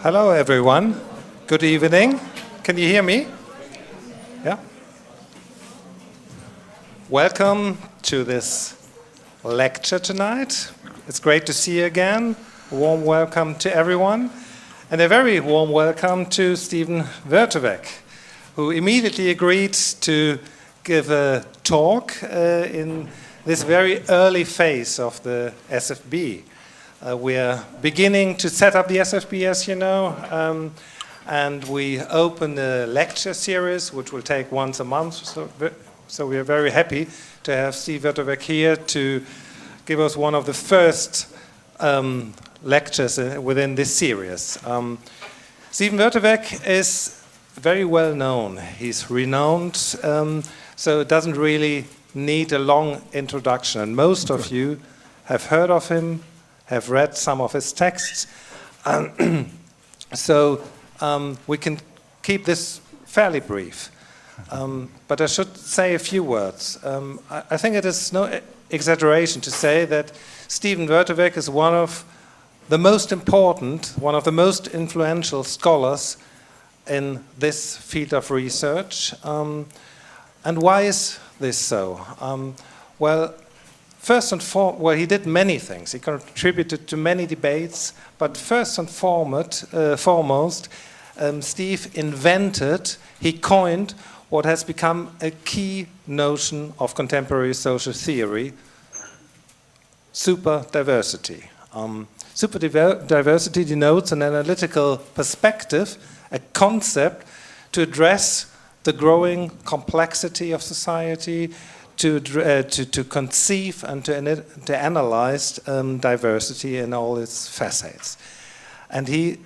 Hello, everyone. Good evening. Can you hear me? Yeah? Welcome to this lecture tonight. It's great to see you again. A warm welcome to everyone. And a very warm welcome to Stephen Vertovec, who immediately agreed to give a talk in this very early phase of the SFB. We are beginning to set up the SFB, as you know, and we open a lecture series, which will take once a month. So we are very happy to have Steve Vertovec here to give us one of the first lectures within this series. Stephen Vertovec is very well known. He's renowned, so it doesn't really need a long introduction. And most of you have heard of him, have read some of his texts. So we can keep this fairly brief. But I should say a few words. I think it is no exaggeration to say that Stephen Vertovec is one of the most important, one of the most influential scholars in this field of research. And why is this so? Well, first and foremost, he did many things. He contributed to many debates, but first and foremost, Steve he coined what has become a key notion of contemporary social theory, superdiversity. Superdiversity denotes an analytical perspective, a concept to address the growing complexity of society, to conceive and to analyze diversity in all its facets. And he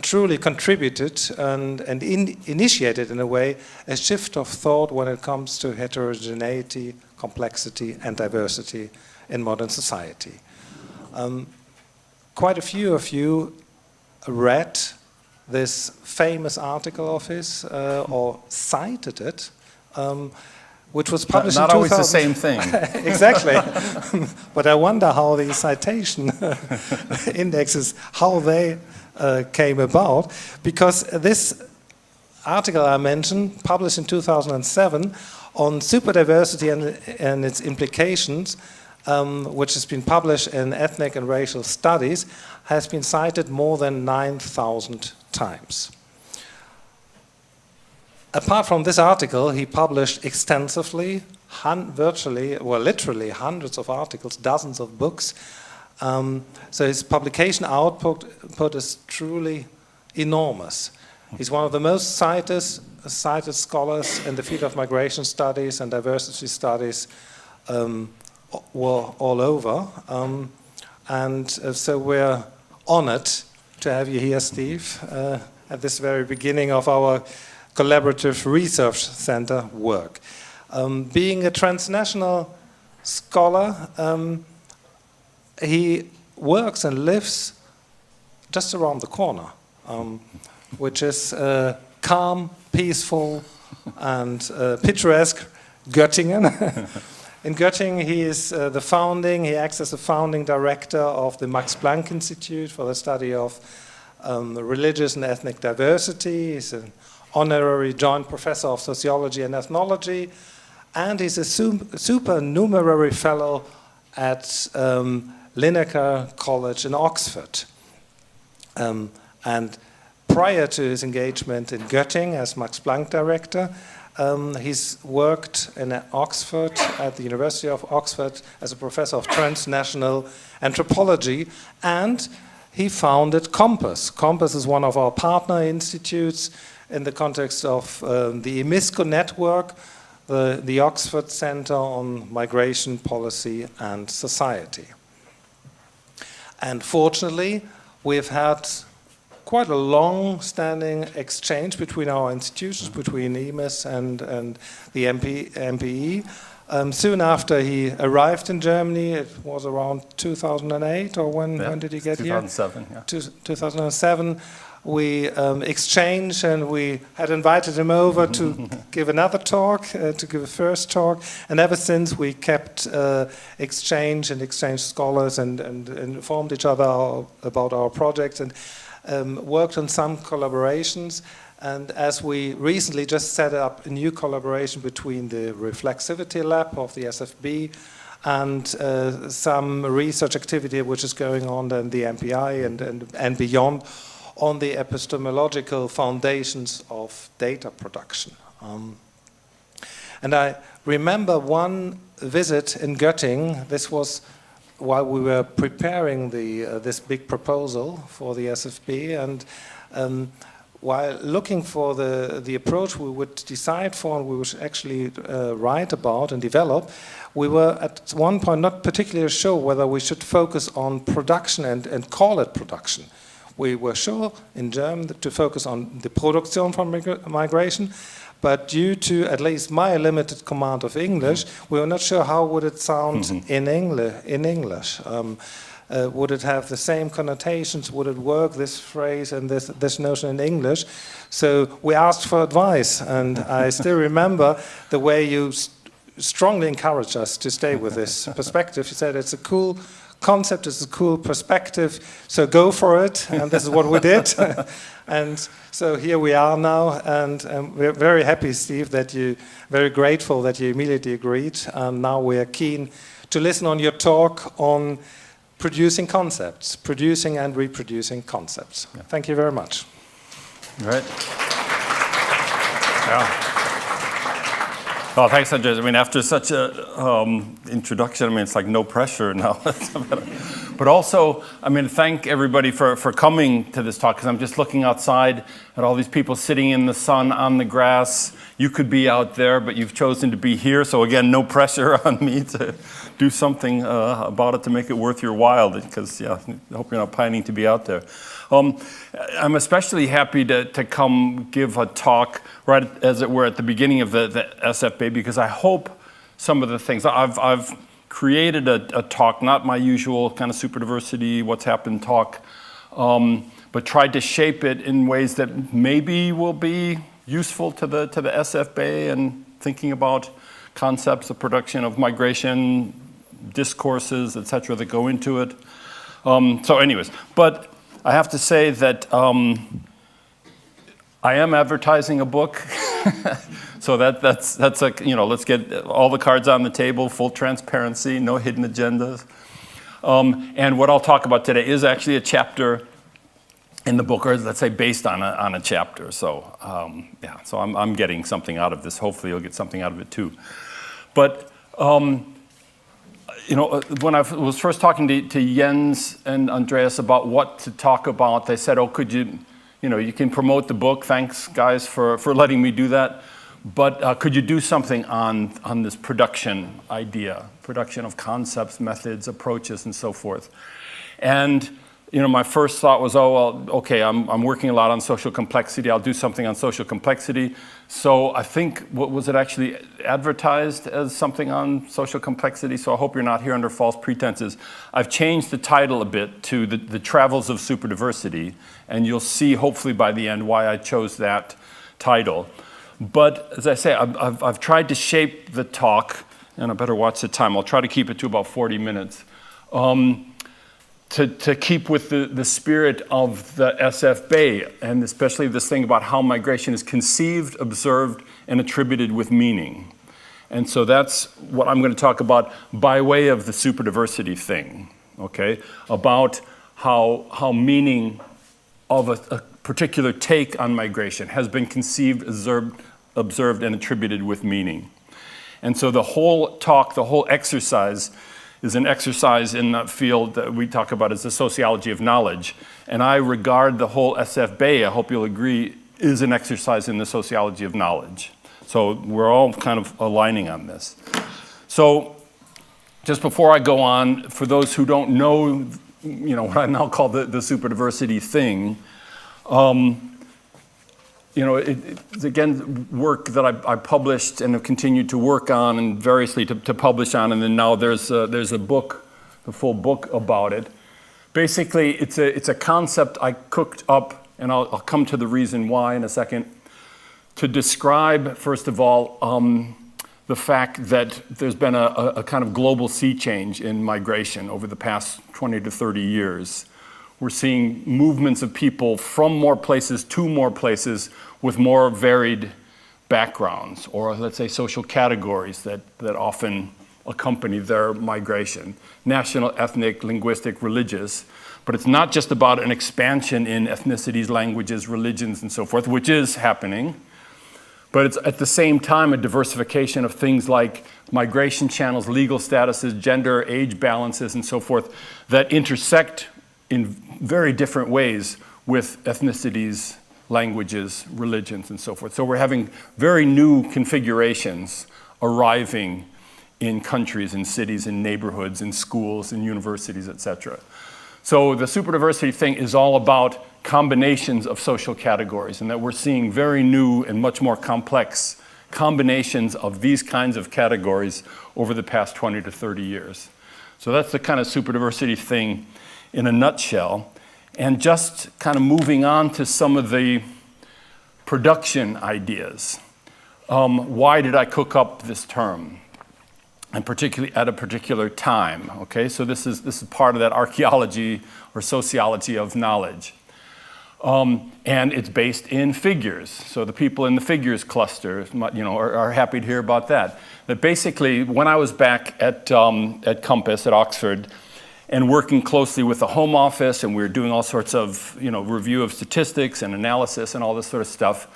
truly contributed and initiated, in a way, a shift of thought when it comes to heterogeneity, complexity, and diversity in modern society. Quite a few of you read this famous article of his, or cited it, which was published in 2000. Not always the same thing. Exactly. But I wonder how the citation indexes, how they came about, because this article I mentioned, published in 2007, on superdiversity and its implications, which has been published in Ethnic and Racial Studies, has been cited more than 9,000 times. Apart from this article, he published extensively, literally hundreds of articles, dozens of books. So his publication output is truly enormous. He's one of the most cited scholars in the field of migration studies and diversity studies all over. So we're honored to have you here, Steve, at this very beginning of our collaborative research center work. Being a transnational scholar, he works and lives just around the corner, which is calm, peaceful, and picturesque Göttingen. In Göttingen, he acts as the founding director of the Max Planck Institute for the study of religious and ethnic diversity. He's an honorary joint professor of sociology and ethnology, and he's a supernumerary fellow at Linacre College in Oxford. And prior to his engagement in Göttingen as Max Planck director, he's worked in Oxford, at the University of Oxford, as a professor of transnational anthropology, and he founded Compass. Compass is one of our partner institutes in the context of the IMIS network, the Oxford Center on Migration, Policy and Society. And fortunately, we've had quite a long-standing exchange between our institutions, between IMIS and the MPE, Soon after he arrived in Germany, it was around 2008, or when did he get 2007, here? 2007. We exchanged, and we had invited him over to give another talk, to give a first talk. And ever since, we kept exchanged scholars and informed each other about our projects and worked on some collaborations. And as we recently just set up a new collaboration between the Reflexivity Lab of the SFB and some research activity which is going on in the MPI and beyond, on the epistemological foundations of data production. And I remember one visit in Göttingen. This was while we were preparing this big proposal for the SFB, and while looking for the approach we would decide for and we would actually write about and develop, we were at one point not particularly sure whether we should focus on production and call it production. We were sure in German to focus on the Produktion from migration, but due to at least my limited command of English, we were not sure how would it sound in English. Would it have the same connotations? Would it work, this phrase and this notion in English? So we asked for advice, and I still remember the way you strongly encouraged us to stay with this perspective. You said it's a cool concept, it's a cool perspective, so go for it, and this is what we did. And so here we are now, and we're very happy, Steve, very grateful that you immediately agreed, and now we are keen to listen on your talk on producing concepts, producing and reproducing concepts. Yeah. Thank you very much. Right. Yeah. Well, thanks, Andreas. I mean, after such a introduction, I mean, it's like no pressure now. But also, I mean, thank everybody for coming to this talk, because I'm just looking outside at all these people sitting in the sun on the grass. You could be out there, but you've chosen to be here. So again, no pressure on me to do something about it to make it worth your while, because, yeah, I hope you're not pining to be out there. I'm especially happy to come give a talk right as it were at the beginning of the SFB, because I hope some of the things, I've created a talk, not my usual kind of Superdiversity, what's happened talk, but tried to shape it in ways that maybe will be useful to the SFB and thinking about concepts of production, of migration, discourses, etc., that go into it. So anyways, but I have to say that I am advertising a book, so that's a, you know, let's get all the cards on the table, full transparency, no hidden agendas. And what I'll talk about today is actually a chapter in the book, or let's say based on a chapter. So yeah, so I'm getting something out of this. Hopefully you'll get something out of it too. But you know, when I was first talking to Jens and Andreas about what to talk about, they said, oh, could you know, you can promote the book. Thanks, guys, for letting me do that. But could you do something on this production idea, production of concepts, methods, approaches, and so forth? And you know, my first thought was, oh, well, okay, I'm working a lot on social complexity. I'll do something on social complexity. So I think, what was it actually advertised as something on social complexity? So I hope you're not here under false pretenses. I've changed the title a bit to the Travels of Superdiversity, and you'll see, hopefully by the end, why I chose that title. But as I say, I've tried to shape the talk, and I better watch the time. I'll try to keep it to about 40 minutes. To keep with the spirit of the SFB, and especially this thing about how migration is conceived, observed, and attributed with meaning. And so that's what I'm going to talk about by way of the Superdiversity thing, okay? About how meaning of a particular take on migration has been conceived, observed, and attributed with meaning. And so the whole talk, the whole exercise is an exercise in that field that we talk about as the sociology of knowledge. And I regard the whole SFB, I hope you'll agree, is an exercise in the sociology of knowledge. So we're all kind of aligning on this. So just before I go on, for those who don't know, you know, what I now call the Superdiversity thing, it's again work that I published and have continued to work on and variously to publish on, and then now there's a book, the full book about it. Basically, it's a concept I cooked up, and I'll come to the reason why in a second, to describe, first of all, the fact that there's been a kind of global sea change in migration over the past 20 to 30 years. We're seeing movements of people from more places to more places with more varied backgrounds, or let's say social categories that often accompany their migration. National, ethnic, linguistic, religious. But it's not just about an expansion in ethnicities, languages, religions, and so forth, which is happening. But it's at the same time a diversification of things like migration channels, legal statuses, gender, age balances, and so forth that intersect in very different ways with ethnicities, languages, religions, and so forth. So we're having very new configurations arriving in countries, in cities, in neighborhoods, in schools, in universities, etc. So the superdiversity thing is all about combinations of social categories, and that we're seeing very new and much more complex combinations of these kinds of categories over the past 20 to 30 years. So that's the kind of superdiversity thing in a nutshell. And just kind of moving on to some of the production ideas. Why did I cook up this term? And particularly at a particular time, okay? So this is part of that archaeology or sociology of knowledge. And it's based in figures. So the people in the figures cluster, are happy to hear about that. That basically, when I was back at Compass at Oxford, and working closely with the Home Office, and we were doing all sorts of, review of statistics and analysis and all this sort of stuff,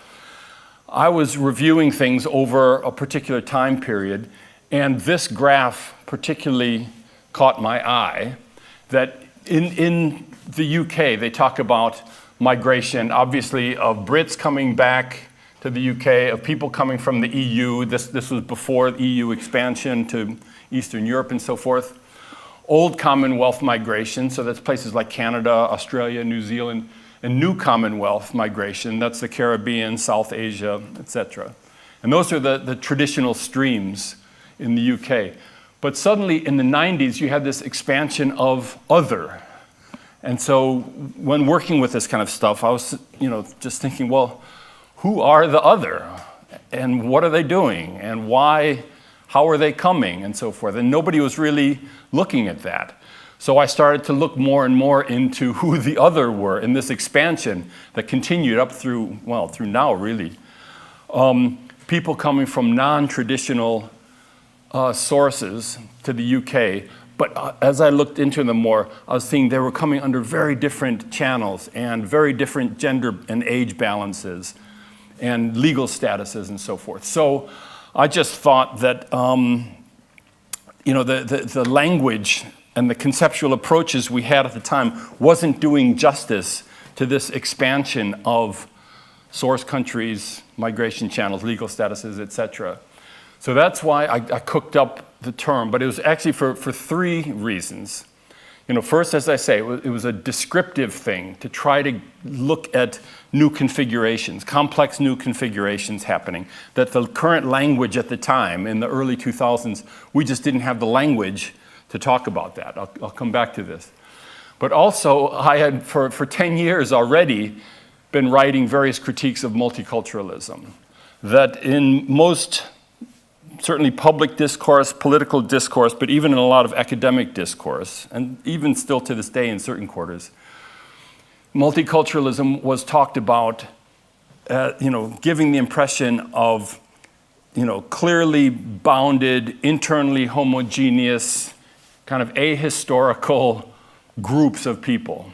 I was reviewing things over a particular time period, and this graph particularly caught my eye, that in the UK, they talk about migration, obviously, of Brits coming back to the UK, of people coming from the EU. This was before EU expansion to Eastern Europe and so forth. Old Commonwealth migration, so that's places like Canada, Australia, New Zealand, and new Commonwealth migration, that's the Caribbean, South Asia, etc. And those are the traditional streams in the UK. But suddenly in the 90s, you had this expansion of other. And so when working with this kind of stuff, I was just thinking, well, who are the other? And what are they doing? And why? How are they coming? And so forth. And nobody was really looking at that. So I started to look more and more into who the other were in this expansion that continued up through now, really. People coming from non-traditional sources to the UK. But as I looked into them more, I was seeing they were coming under very different channels and very different gender and age balances and legal statuses and so forth. So I just thought that the language and the conceptual approaches we had at the time wasn't doing justice to this expansion of source countries, migration channels, legal statuses, etc. So that's why I cooked up the term, but it was actually for three reasons. First, as I say, it was a descriptive thing to try to look at new configurations, complex new configurations happening, that the current language at the time, in the early 2000s, we just didn't have the language to talk about that. I'll come back to this. But also, I had, for 10 years already, been writing various critiques of multiculturalism, that in most certainly public discourse, political discourse, but even in a lot of academic discourse, and even still to this day in certain quarters, multiculturalism was talked about, giving the impression of, clearly bounded, internally homogeneous, kind of ahistorical groups of people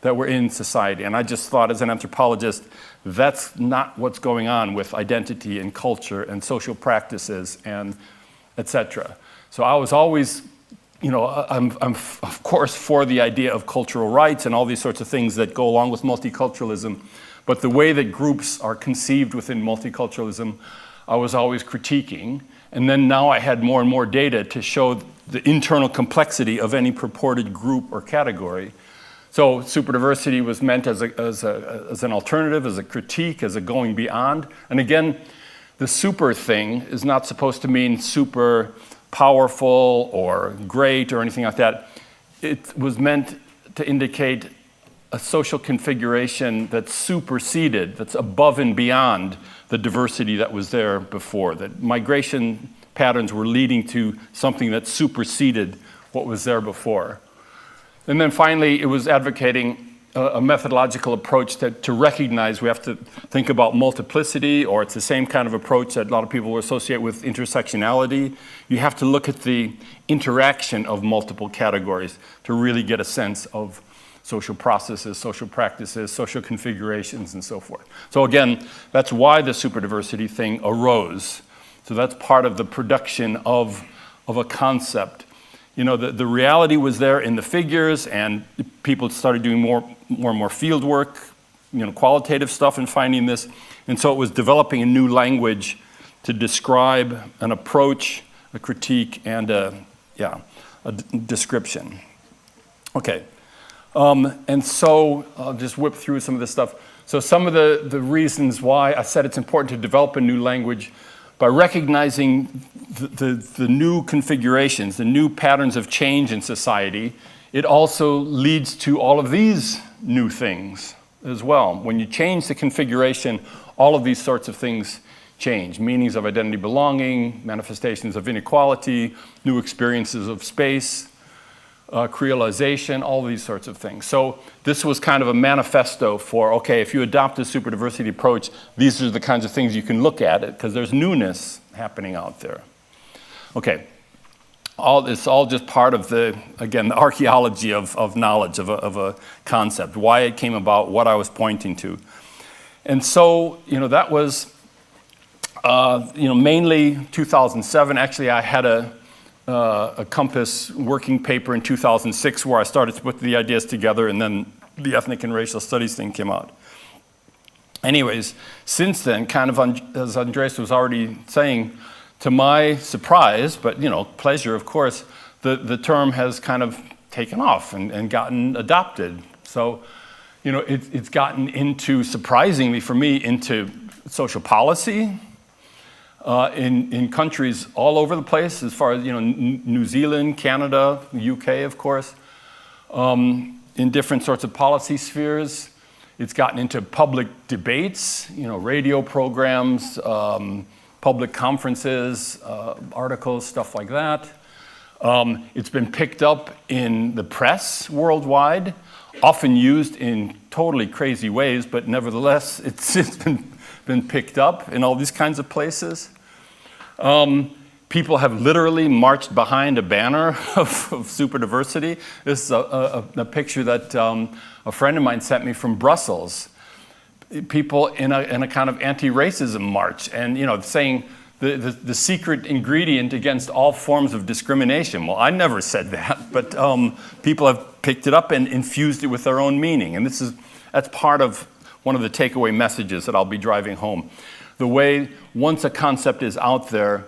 that were in society. And I just thought, as an anthropologist, that's not what's going on with identity and culture and social practices and etc. So I was always, I'm of course for the idea of cultural rights and all these sorts of things that go along with multiculturalism, but the way that groups are conceived within multiculturalism, I was always critiquing. And then now I had more and more data to show the internal complexity of any purported group or category. So superdiversity was meant as an alternative, as a critique, as a going beyond. And again, the super thing is not supposed to mean super powerful or great or anything like that. It was meant to indicate a social configuration that's superseded, that's above and beyond the diversity that was there before. That migration patterns were leading to something that superseded what was there before. And then finally, it was advocating a methodological approach to recognize we have to think about multiplicity, or it's the same kind of approach that a lot of people will associate with intersectionality. You have to look at the interaction of multiple categories to really get a sense of social processes, social practices, social configurations, and so forth. So again, that's why the superdiversity thing arose. So that's part of the production of a concept. You know, the reality was there in the figures, and people started doing more and more field work, you know, qualitative stuff and finding this. And so it was developing a new language to describe an approach, a critique, and a description. Okay. And so I'll just whip through some of this stuff. So some of the reasons why I said it's important to develop a new language: by recognizing the new configurations, the new patterns of change in society, it also leads to all of these new things as well. When you change the configuration, all of these sorts of things change. Meanings of identity belonging, manifestations of inequality, new experiences of space, creolization, all these sorts of things. So this was kind of a manifesto for, okay, if you adopt a superdiversity approach, these are the kinds of things you can look at it, because there's newness happening out there. Okay, it's all just part of the archaeology of knowledge, of a concept, why it came about, what I was pointing to. And so, you know, that was, mainly 2007. Actually, I had a Compass working paper in 2006 where I started to put the ideas together, and then the ethnic and racial studies thing came out. Anyways, since then, kind of as Andreas was already saying, to my surprise, but you know, pleasure of course, the term has kind of taken off and gotten adopted. So, you know, it's gotten into, surprisingly for me, into social policy, in countries all over the place, as far as, you know, New Zealand, Canada, UK, of course, in different sorts of policy spheres. It's gotten into public debates, you know, radio programs, public conferences, articles, stuff like that. It's been picked up in the press worldwide, often used in totally crazy ways, but nevertheless, it's been picked up in all these kinds of places. People have literally marched behind a banner of superdiversity. This is a picture that a friend of mine sent me from Brussels. People in a kind of anti-racism march, and you know, saying the secret ingredient against all forms of discrimination. Well, I never said that, but people have picked it up and infused it with their own meaning, and that's part of one of the takeaway messages that I'll be driving home. The way, once a concept is out there,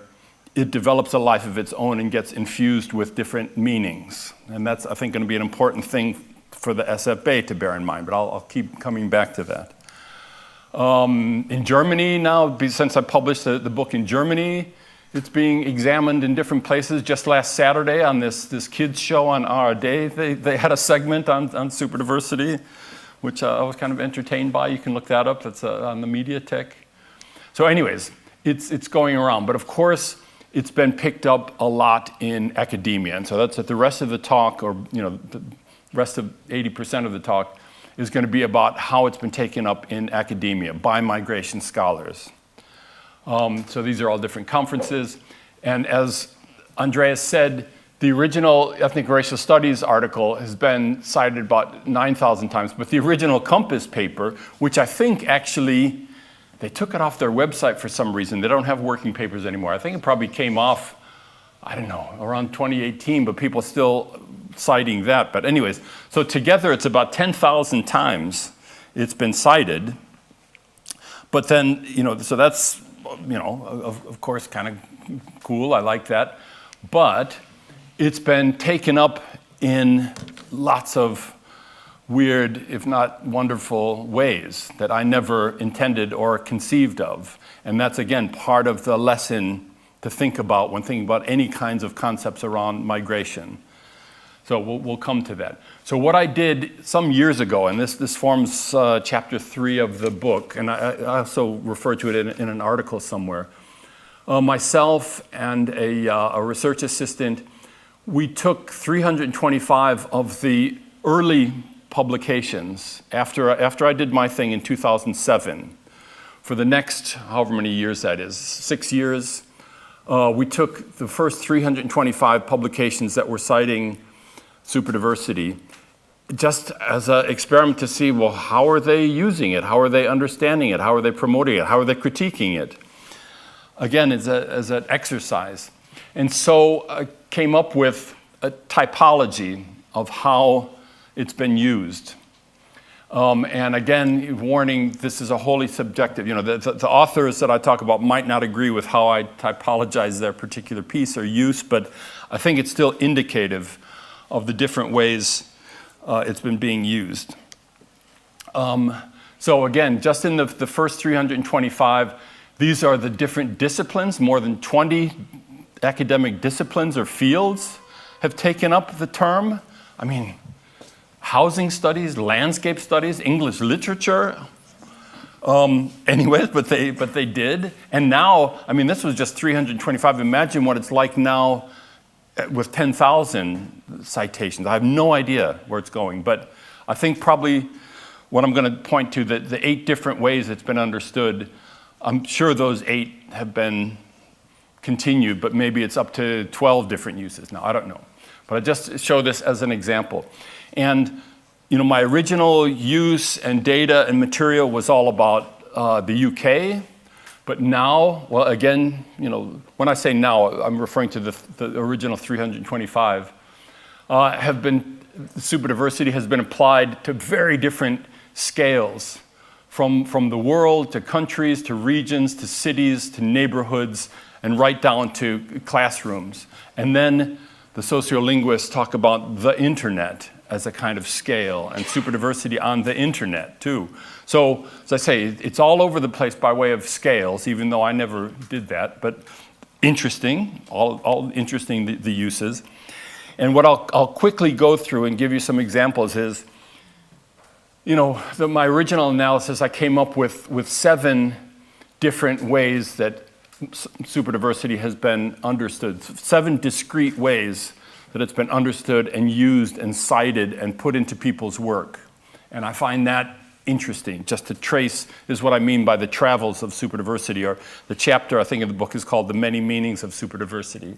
it develops a life of its own and gets infused with different meanings. And that's, I think, going to be an important thing for the SFB to bear in mind, but I'll keep coming back to that. In Germany now, since I published the book in Germany, it's being examined in different places. Just last Saturday on this kids show on ARD, they had a segment on superdiversity, which I was kind of entertained by. You can look that up. It's on the Mediatek. So anyways, it's going around. But of course, it's been picked up a lot in academia. And so that's at the rest of the talk, or you know, the rest of 80% of the talk is going to be about how it's been taken up in academia by migration scholars. So these are all different conferences. And as Andreas said, the original Ethnic Racial Studies article has been cited about 9,000 times, but the original Compass paper, which I think actually, they took it off their website for some reason. They don't have working papers anymore. I think it probably came off, I don't know, around 2018, but people still citing that. But anyways, so together it's about 10,000 times it's been cited. But then, you know, so that's, you know, of course, kind of cool. I like that. But it's been taken up in lots of weird, if not wonderful, ways that I never intended or conceived of. And that's, again, part of the lesson to think about when thinking about any kinds of concepts around migration. So we'll come to that. So what I did some years ago, and this forms chapter 3 of the book, and I also refer to it in an article somewhere. Myself and a research assistant, we took 325 of the early publications after I did my thing in 2007. For the next, however many years that is, 6 years, we took the first 325 publications that were citing superdiversity just as an experiment to see, well, how are they using it? How are they understanding it? How are they promoting it? How are they critiquing it? Again, as an exercise. And so I came up with a typology of how it's been used. And again, warning, this is a wholly subjective. You know, the authors that I talk about might not agree with how I typologize their particular piece or use, but I think it's still indicative of the different ways it's been being used. So again, just in the first 325, these are the different disciplines. More than 20 academic disciplines or fields have taken up the term. I mean, housing studies, landscape studies, English literature. Anyways, but they did. And now, I mean, this was just 325. Imagine what it's like now with 10,000 citations. I have no idea where it's going, but I think probably what I'm going to point to, the 8 different ways it's been understood, I'm sure those 8 have been continued, but maybe it's up to 12 different uses now. I don't know. But I just show this as an example. And you know, my original use and data and material was all about the UK. But now, well, again, you know, when I say now, I'm referring to the original 325, superdiversity has been applied to very different scales, from the world to countries to regions to cities to neighborhoods and right down to classrooms. And then the sociolinguists talk about the internet as a kind of scale, and superdiversity on the internet too. So, as I say, it's all over the place by way of scales, even though I never did that, but interesting, all interesting, the uses. And what I'll quickly go through and give you some examples is, you know, my original analysis, I came up with 7 different ways that superdiversity has been understood, 7 discrete ways that it's been understood and used and cited and put into people's work. And I find that interesting, just to trace, is what I mean by the travels of superdiversity, or the chapter I think in the book is called The Many Meanings of Superdiversity.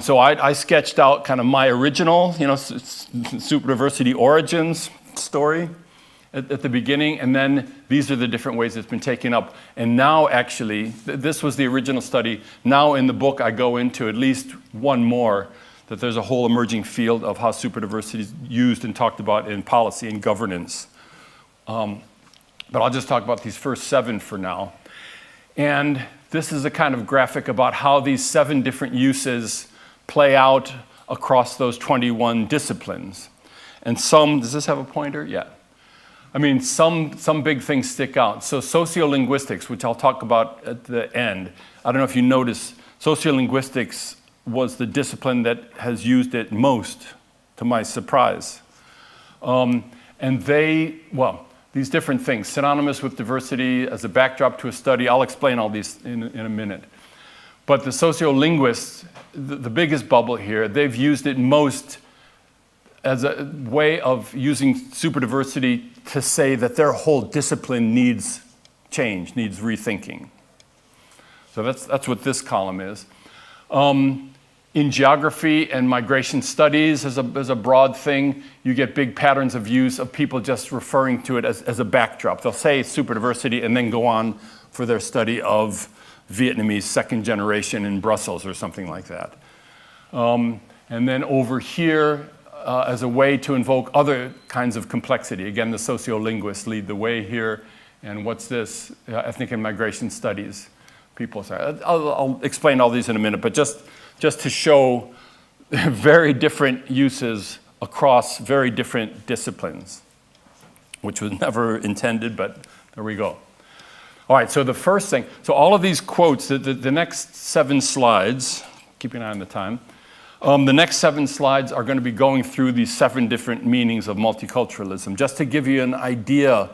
So I sketched out kind of my original, you know, superdiversity origins story at the beginning, and then these are the different ways it's been taken up. And now actually, this was the original study. Now in the book I go into at least one more, that there's a whole emerging field of how superdiversity is used and talked about in policy and governance. But I'll just talk about these first 7 for now. And this is a kind of graphic about how these 7 different uses play out across those 21 disciplines. And some, does this have a pointer? Yeah. I mean, some big things stick out. So sociolinguistics, which I'll talk about at the end. I don't know if you notice, sociolinguistics was the discipline that has used it most, to my surprise. And these different things, synonymous with diversity as a backdrop to a study, I'll explain all these in a minute. But the sociolinguists, the biggest bubble here, they've used it most as a way of using superdiversity to say that their whole discipline needs change, needs rethinking. So that's what this column is. In geography and migration studies, as a broad thing, you get big patterns of use of people just referring to it as a backdrop. They'll say superdiversity and then go on for their study of Vietnamese second generation in Brussels or something like that. And then over here, as a way to invoke other kinds of complexity. Again, the sociolinguists lead the way here. And what's this? Ethnic and migration studies. People say, I'll explain all these in a minute, but just to show very different uses across very different disciplines, which was never intended, but there we go. All right, so the first thing, so all of these quotes, the next 7 slides, keep an eye on the time, the next 7 slides are going to be going through these 7 different meanings of multiculturalism, just to give you an idea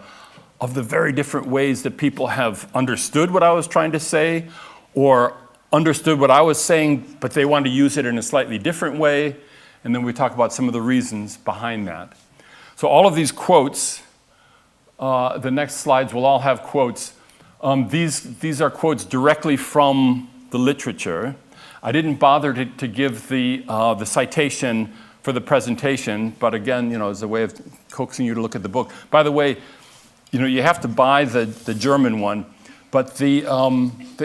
of the very different ways that people have understood what I was trying to say, or understood what I was saying, but they want to use it in a slightly different way, and then we talk about some of the reasons behind that. So all of these quotes, the next slides will all have quotes. These are quotes directly from the literature. I didn't bother to give the citation for the presentation, but again, as a way of coaxing you to look at the book. By the way, you have to buy the German one, but the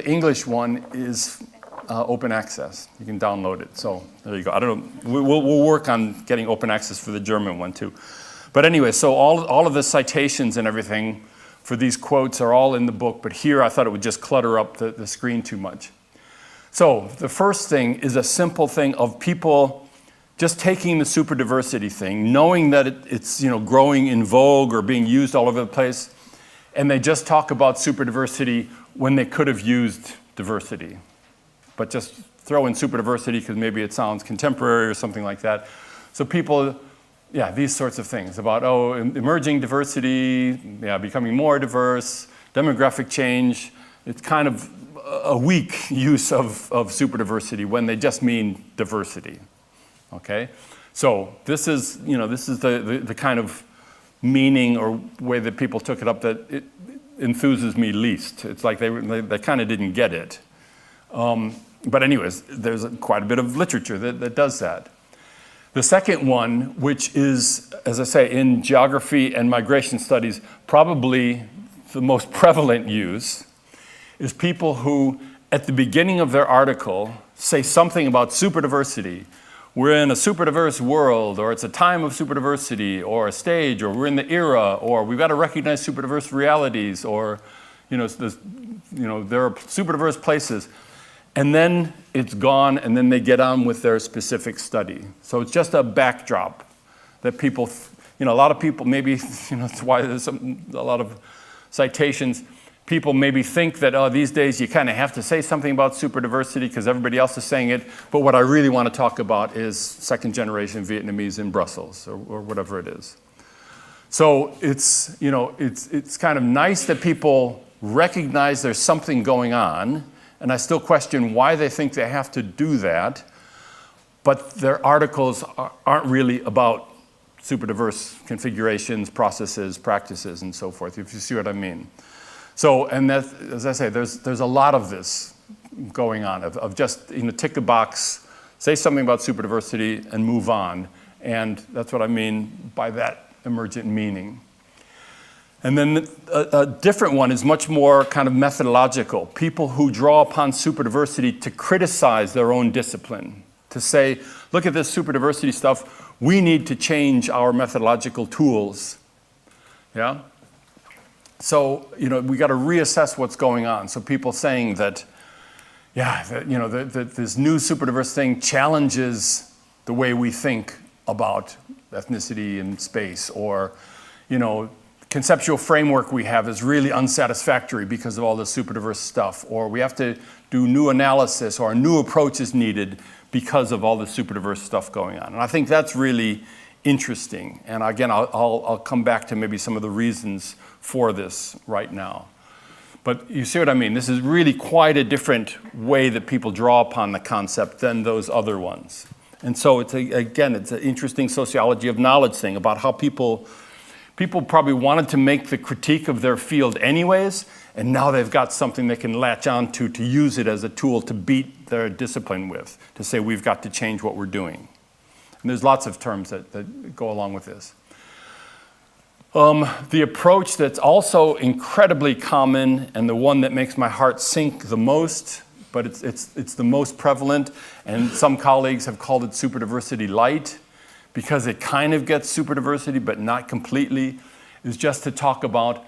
English one is open access. You can download it. So there you go. I don't know. We'll work on getting open access for the German one too. But anyway, so all of the citations and everything for these quotes are all in the book, but here I thought it would just clutter up the screen too much. So the first thing is a simple thing of people just taking the superdiversity thing, knowing that it's growing in vogue or being used all over the place, and they just talk about superdiversity when they could have used diversity. But just throw in superdiversity because maybe it sounds contemporary or something like that. So people, these sorts of things about, emerging diversity, becoming more diverse, demographic change. It's kind of a weak use of superdiversity when they just mean diversity. Okay, so this is the kind of meaning or way that people took it up that it enthuses me least. It's like they kind of didn't get it. But anyways, there's quite a bit of literature that does that. The second one, which is, as I say, in geography and migration studies, probably the most prevalent use, is people who, at the beginning of their article, say something about superdiversity. We're in a superdiverse world, or it's a time of superdiversity, or a stage, or we're in the era, or we've got to recognize superdiverse realities, or there are superdiverse places. And then it's gone, and then they get on with their specific study. So it's just a backdrop that people, a lot of people maybe, that's why there's a lot of citations. People maybe think that, these days you kind of have to say something about superdiversity because everybody else is saying it. But what I really want to talk about is second generation Vietnamese in Brussels or whatever it is. So it's kind of nice that people recognize there's something going on. And I still question why they think they have to do that. But their articles aren't really about superdiverse configurations, processes, practices, and so forth, if you see what I mean. So, and that, as I say, there's a lot of this going on, of just tick a box, say something about superdiversity, and move on. And that's what I mean by that emergent meaning. And then a different one is much more kind of methodological. People who draw upon superdiversity to criticize their own discipline, to say, look at this superdiversity stuff, we need to change our methodological tools. Yeah? So, we got to reassess what's going on. So people saying that, that this new superdiverse thing challenges the way we think about ethnicity and space, or, conceptual framework we have is really unsatisfactory because of all this superdiverse stuff, or we have to do new analysis, or a new approach is needed because of all the superdiverse stuff going on. And I think that's really interesting. And again, I'll come back to maybe some of the reasons for this right now. But you see what I mean? This is really quite a different way that people draw upon the concept than those other ones. And so it's an interesting sociology of knowledge thing about how people probably wanted to make the critique of their field anyways, and now they've got something they can latch on to use it as a tool to beat their discipline with, to say we've got to change what we're doing. And there's lots of terms that go along with this. The approach that's also incredibly common, and the one that makes my heart sink the most, but it's the most prevalent, and some colleagues have called it superdiversity light, because it kind of gets superdiversity, but not completely, is just to talk about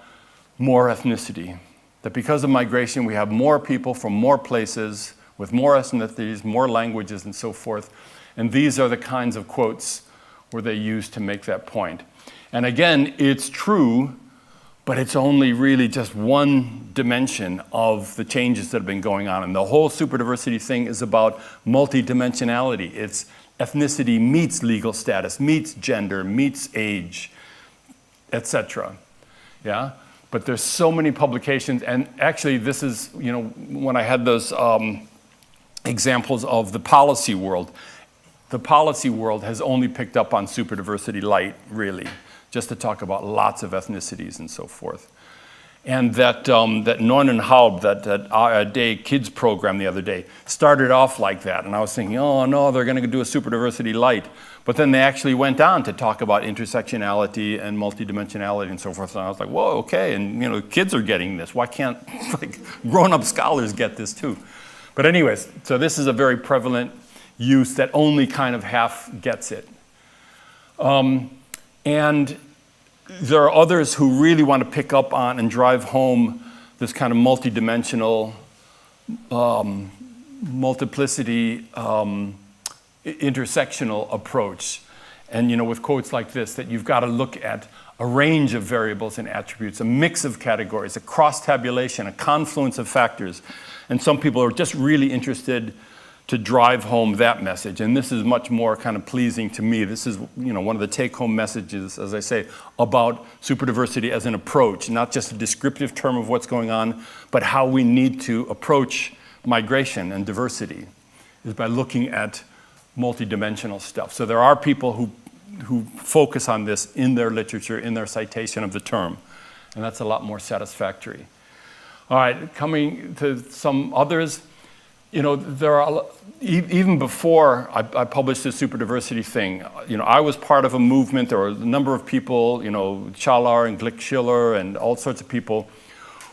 more ethnicity. That because of migration, we have more people from more places, with more ethnicities, more languages, and so forth. And these are the kinds of quotes where they use to make that point. And again, it's true, but it's only really just one dimension of the changes that have been going on. And the whole superdiversity thing is about multidimensionality. It's ethnicity meets legal status, meets gender, meets age, etc. Yeah? But there's so many publications, and actually this is, when I had those examples of the policy world has only picked up on superdiversity light, really, just to talk about lots of ethnicities and so forth. And that Neunenhalb, that day kids program the other day, started off like that. And I was thinking, oh no, they're going to do a superdiversity light. But then they actually went on to talk about intersectionality and multidimensionality and so forth. And I was like, whoa, okay. And kids are getting this. Why can't grown-up scholars get this too? But anyways, so this is a very prevalent use that only kind of half gets it. And there are others who really want to pick up on and drive home this kind of multidimensional multiplicity, intersectional approach. And with quotes like this, that you've got to look at a range of variables and attributes, a mix of categories, a cross-tabulation, a confluence of factors. And some people are just really interested to drive home that message. And this is much more kind of pleasing to me. This is one of the take-home messages, as I say, about superdiversity as an approach, not just a descriptive term of what's going on, but how we need to approach migration and diversity is by looking at multidimensional stuff. So there are people who focus on this in their literature, in their citation of the term, and that's a lot more satisfactory. All right, coming to some others, there are, even before I published this superdiversity thing, I was part of a movement. There were a number of people, Schaller and Glick-Schiller and all sorts of people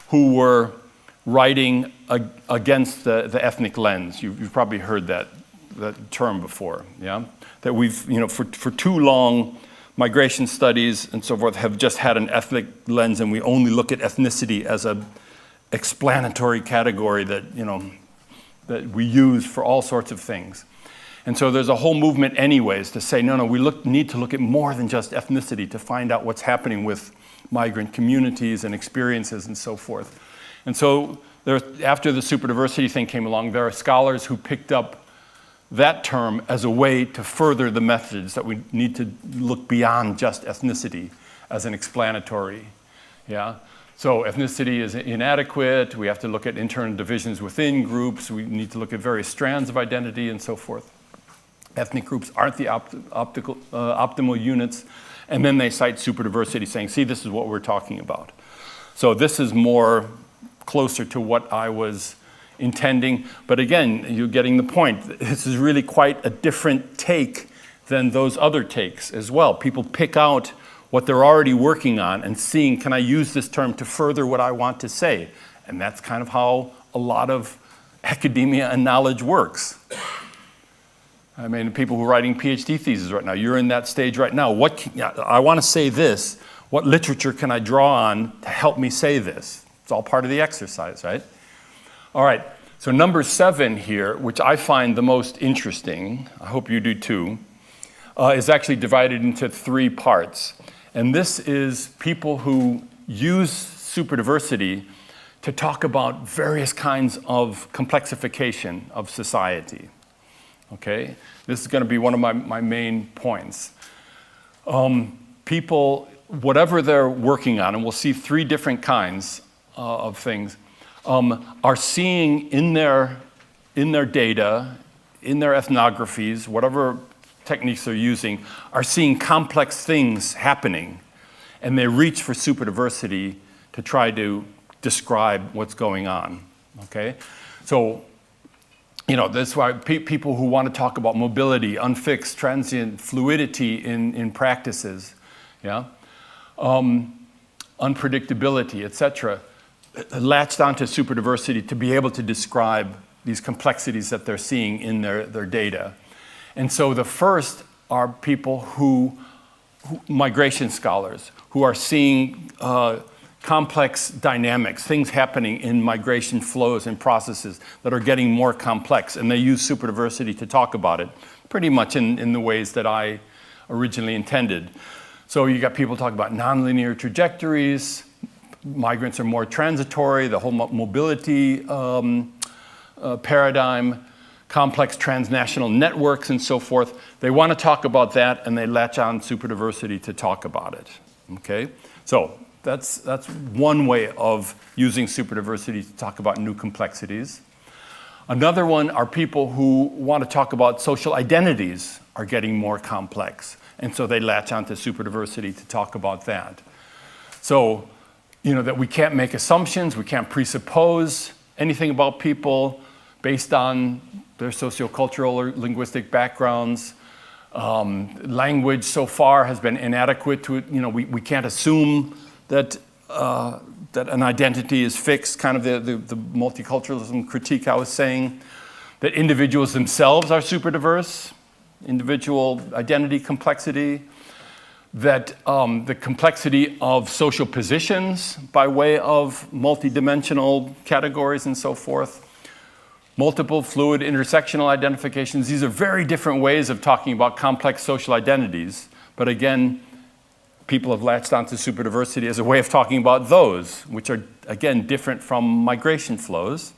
who were writing against the ethnic lens. You've probably heard that term before, yeah? That we've, for too long, migration studies and so forth have just had an ethnic lens, and we only look at ethnicity as a explanatory category that, that we use for all sorts of things. And so there's a whole movement anyways to say, no, we need to look at more than just ethnicity to find out what's happening with migrant communities and experiences and so forth. And so after the superdiversity thing came along, there are scholars who picked up that term as a way to further the methods that we need to look beyond just ethnicity as an explanatory, yeah? So ethnicity is inadequate. We have to look at internal divisions within groups. We need to look at various strands of identity and so forth. Ethnic groups aren't the optimal units. And then they cite superdiversity, saying, see, this is what we're talking about. So this is more closer to what I was intending. But again, you're getting the point. This is really quite a different take than those other takes as well. People pick out what they're already working on and seeing, can I use this term to further what I want to say? And that's kind of how a lot of academia and knowledge works. I mean, people who are writing PhD theses right now, you're in that stage right now. I want to say this. What literature can I draw on to help me say this? It's all part of the exercise, right? All right, so number 7 here, which I find the most interesting, I hope you do too, is actually divided into 3 parts. And this is people who use superdiversity to talk about various kinds of complexification of society. Okay? This is going to be one of my main points. People, whatever they're working on, and we'll see 3 different kinds of things, are seeing in their data, in their ethnographies, whatever techniques they're using, are seeing complex things happening, and they reach for superdiversity to try to describe what's going on, okay? So, that's why people who want to talk about mobility, unfixed, transient, fluidity in practices, yeah? Unpredictability, etc., latched onto superdiversity to be able to describe these complexities that they're seeing in their data. And so the first are people who migration scholars, who are seeing complex dynamics, things happening in migration flows and processes that are getting more complex, and they use superdiversity to talk about it, pretty much in the ways that I originally intended. So you got people talking about nonlinear trajectories, migrants are more transitory, the whole mobility paradigm, complex transnational networks and so forth. They want to talk about that, and they latch on superdiversity to talk about it, okay? So that's one way of using superdiversity to talk about new complexities. Another one are people who want to talk about social identities are getting more complex, and so they latch onto superdiversity to talk about that. So, you know, that we can't make assumptions, we can't presuppose anything about people based on their sociocultural or linguistic backgrounds. Language so far has been inadequate to, you know, we can't assume that that an identity is fixed, kind of the multiculturalism critique I was saying, that individuals themselves are super diverse, individual identity complexity, that the complexity of social positions by way of multidimensional categories and so forth, multiple fluid intersectional identifications. These are very different ways of talking about complex social identities, but again, people have latched onto superdiversity as a way of talking about those, which are, again, different from migration flows.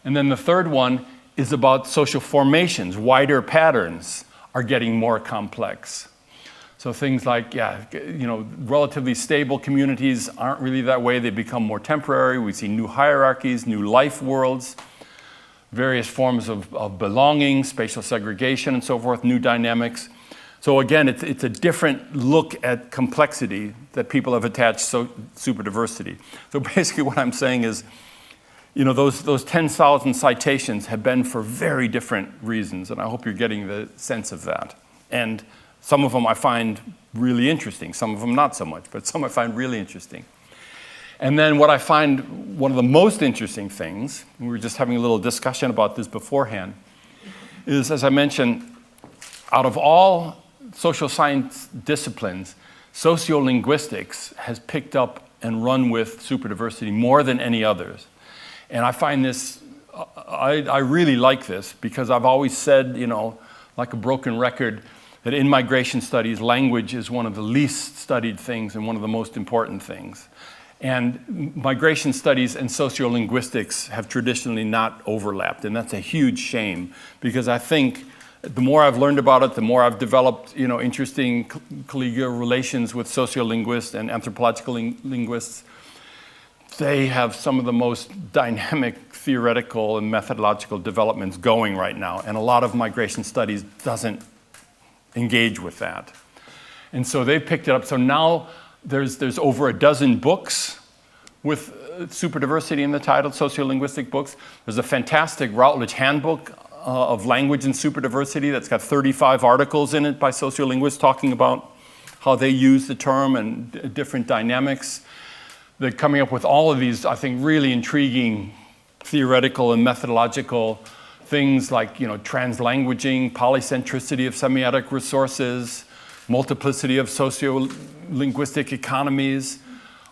And then the third one is about social formations. Wider patterns are getting more complex. So things like, you know, relatively stable communities aren't really that way. They become more temporary. We see new hierarchies, new life worlds, various forms of belonging, spatial segregation and so forth, new dynamics. So again, it's a different look at complexity that people have attached superdiversity. So basically what I'm saying is, you know, those 10,000 citations have been for very different reasons, and I hope you're getting the sense of that. And some of them I find really interesting, some of them not so much, but some I find really interesting. And then what I find one of the most interesting things, we were just having a little discussion about this beforehand, is, as I mentioned, out of all social science disciplines, sociolinguistics has picked up and run with superdiversity more than any others. And I find this, I really like this, because I've always said, you know, like a broken record, that in migration studies, language is one of the least studied things and one of the most important things. And migration studies and sociolinguistics have traditionally not overlapped, and that's a huge shame, because I think the more I've learned about it, the more I've developed, you know, interesting collegial relations with sociolinguists and anthropological linguists. They have some of the most dynamic theoretical and methodological developments going right now, and a lot of migration studies doesn't engage with that. And so they've picked it up. So now there's over a dozen books with superdiversity in the title, sociolinguistic books. There's a fantastic Routledge handbook of language and superdiversity that's got 35 articles in it by sociolinguists talking about how they use the term and different dynamics. They're coming up with all of these, I think, really intriguing theoretical and methodological things like, you know, translanguaging, polycentricity of semiotic resources, multiplicity of sociolinguistic economies,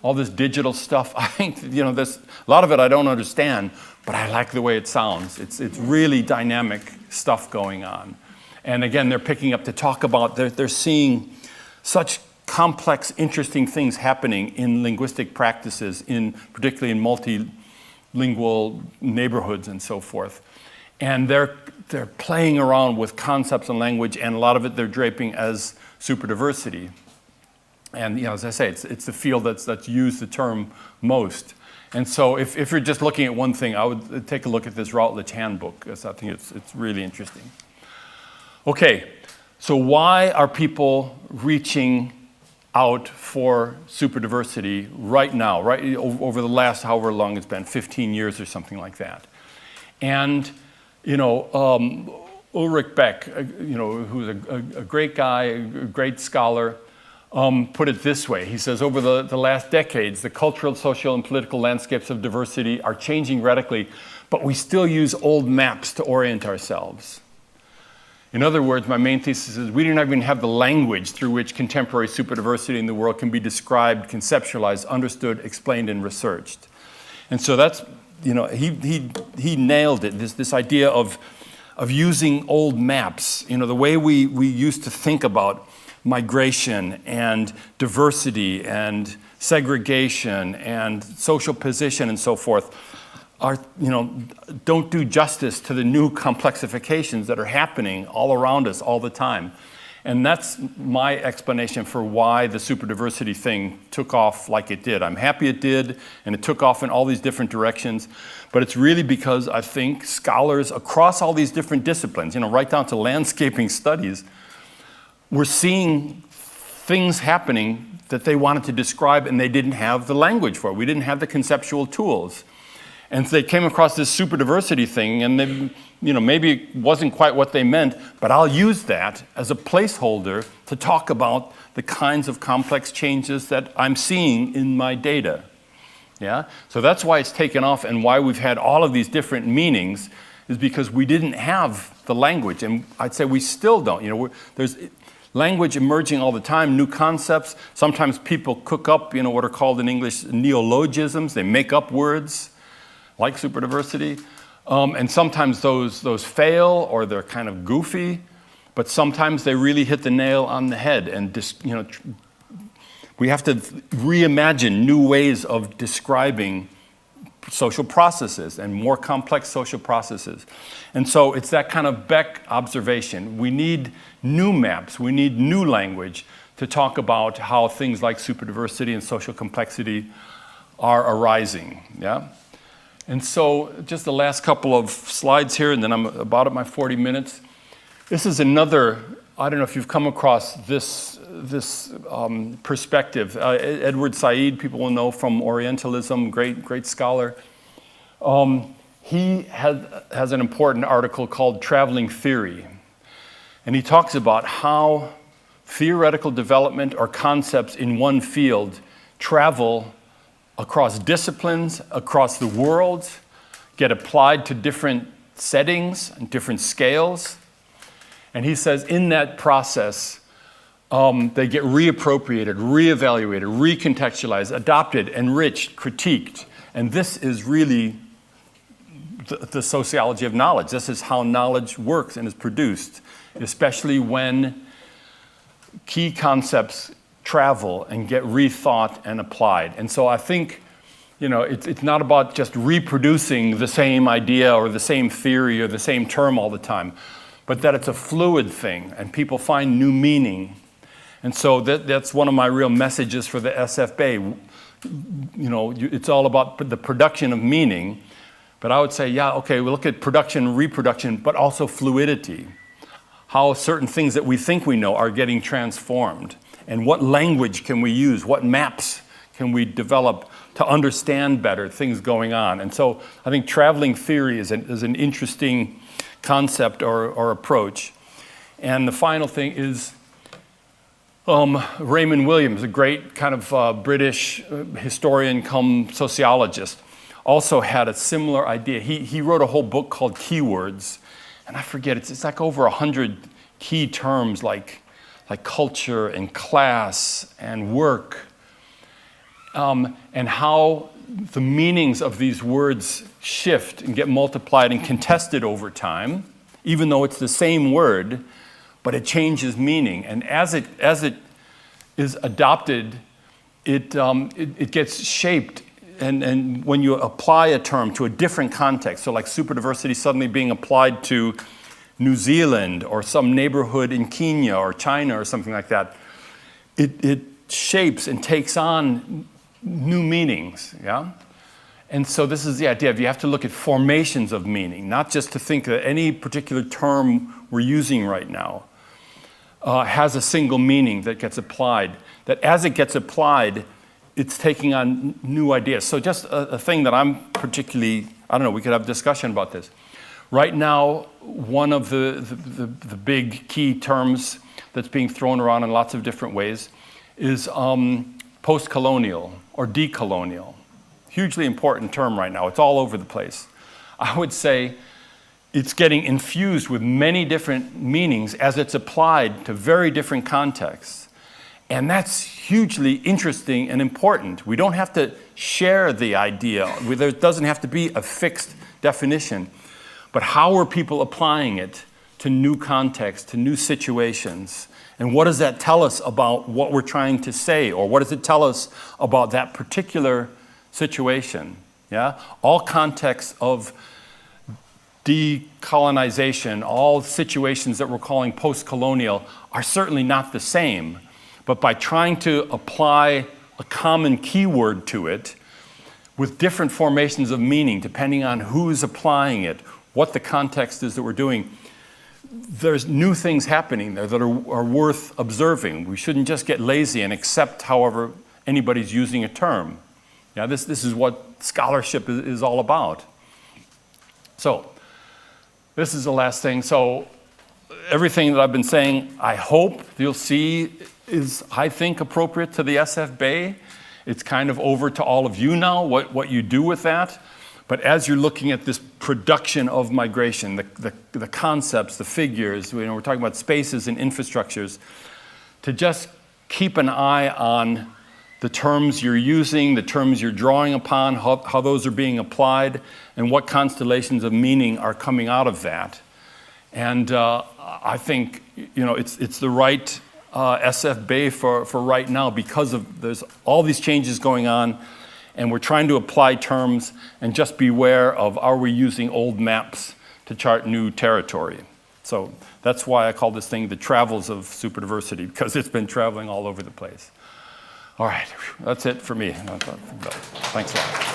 all this digital stuff. I think, you know, there's a lot of it I don't understand, but I like the way it sounds. It's really dynamic stuff going on. And again, they're picking up to talk about, they're seeing such complex, interesting things happening in linguistic practices, particularly in multilingual neighborhoods and so forth. And they're playing around with concepts and language, and a lot of it they're draping as superdiversity. And, you know, as I say, it's the field that's used the term most. And so if you're just looking at one thing, I would take a look at this Routledge handbook, because I think it's really interesting. Okay, so why are people reaching out for superdiversity right now, right over the last however long it's been, 15 years or something like that? And, you know, Ulrich Beck, you know, who's a great guy, a great scholar, put it this way. He says, over the last decades, the cultural, social, and political landscapes of diversity are changing radically, but we still use old maps to orient ourselves. In other words, my main thesis is we don't even have the language through which contemporary superdiversity in the world can be described, conceptualized, understood, explained, and researched. And so that's, you know, he nailed it, this idea of of using old maps. You know, the way we used to think about migration and diversity and segregation and social position and so forth are, don't do justice to the new complexifications that are happening all around us all the time. And that's my explanation for why the superdiversity thing took off like it did. I'm happy it did, and it took off in all these different directions. But it's really because I think scholars across all these different disciplines, right down to landscaping studies, were seeing things happening that they wanted to describe, and they didn't have the language for it. We didn't have the conceptual tools. And so they came across this superdiversity thing, and they, maybe it wasn't quite what they meant, but I'll use that as a placeholder to talk about the kinds of complex changes that I'm seeing in my data. Yeah? So that's why it's taken off, and why we've had all of these different meanings is because we didn't have the language, and I'd say we still don't. There's language emerging all the time, new concepts. Sometimes people cook up, what are called in English neologisms. They make up words like superdiversity. And sometimes those fail, or they're kind of goofy, but sometimes they really hit the nail on the head. And we have to reimagine new ways of describing social processes and more complex social processes. And so it's that kind of Beck observation. We need new maps, we need new language to talk about how things like superdiversity and social complexity are arising. Yeah? And so just the last couple of slides here, and then I'm about at my 40 minutes. This is another, I don't know if you've come across this perspective. Edward Said, people will know from Orientalism, great scholar. He has an important article called Traveling Theory. And he talks about how theoretical development or concepts in one field travel across disciplines, across the world, get applied to different settings and different scales. And he says in that process, they get reappropriated, reevaluated, recontextualized, adopted, enriched, critiqued. And this is really the sociology of knowledge. This is how knowledge works and is produced, especially when key concepts travel and get rethought and applied. And so I think, it's not about just reproducing the same idea or the same theory or the same term all the time, but that it's a fluid thing and people find new meaning. And so that's one of my real messages for the SFB. It's all about the production of meaning, but I would say, we look at production, reproduction, but also fluidity. How certain things that we think we know are getting transformed. And what language can we use? What maps can we develop to understand better things going on? And so I think traveling theory is an interesting concept or approach. And the final thing is Raymond Williams, a great kind of British historian come sociologist, also had a similar idea. He wrote a whole book called Keywords, and I forget, it's like over 100 key terms like culture and class and work, and how the meanings of these words shift and get multiplied and contested over time, even though it's the same word, but it changes meaning. And as it is adopted, it gets shaped. And when you apply a term to a different context, so like superdiversity suddenly being applied to New Zealand or some neighborhood in Kenya or China or something like that, it shapes and takes on new meanings, yeah? And so this is the idea of you have to look at formations of meaning, not just to think that any particular term we're using right now has a single meaning that gets applied, that as it gets applied, it's taking on new ideas. So just a thing that I'm particularly, we could have a discussion about this. Right now, one of the big key terms that's being thrown around in lots of different ways is post-colonial or decolonial. Hugely important term right now. It's all over the place. I would say it's getting infused with many different meanings as it's applied to very different contexts. And that's hugely interesting and important. We don't have to share the idea. There doesn't have to be a fixed definition. but how are people applying it to new contexts, to new situations? And what does that tell us about what we're trying to say, or what does it tell us about that particular situation? Yeah? All contexts of decolonization, all situations that we're calling post-colonial are certainly not the same. But by trying to apply a common keyword to it with different formations of meaning, depending on who's applying it, what the context is that we're doing, there's new things happening there that are worth observing. We shouldn't just get lazy and accept however anybody's using a term. Yeah, this is what scholarship is all about. So, this is the last thing. So, everything that I've been saying, I hope you'll see is, I think, appropriate to the SFB. It's kind of over to all of you now, what you do with that. But as you're looking at this production of migration, the concepts, the figures, we're talking about spaces and infrastructures, to just keep an eye on the terms you're using, the terms you're drawing upon, how those are being applied, and what constellations of meaning are coming out of that. And I think it's the right SFB for right now, because there's all these changes going on, and we're trying to apply terms and just beware of, are we using old maps to chart new territory? So that's why I call this thing the travels of superdiversity, because it's been traveling all over the place. All right, that's it for me. Thanks a lot.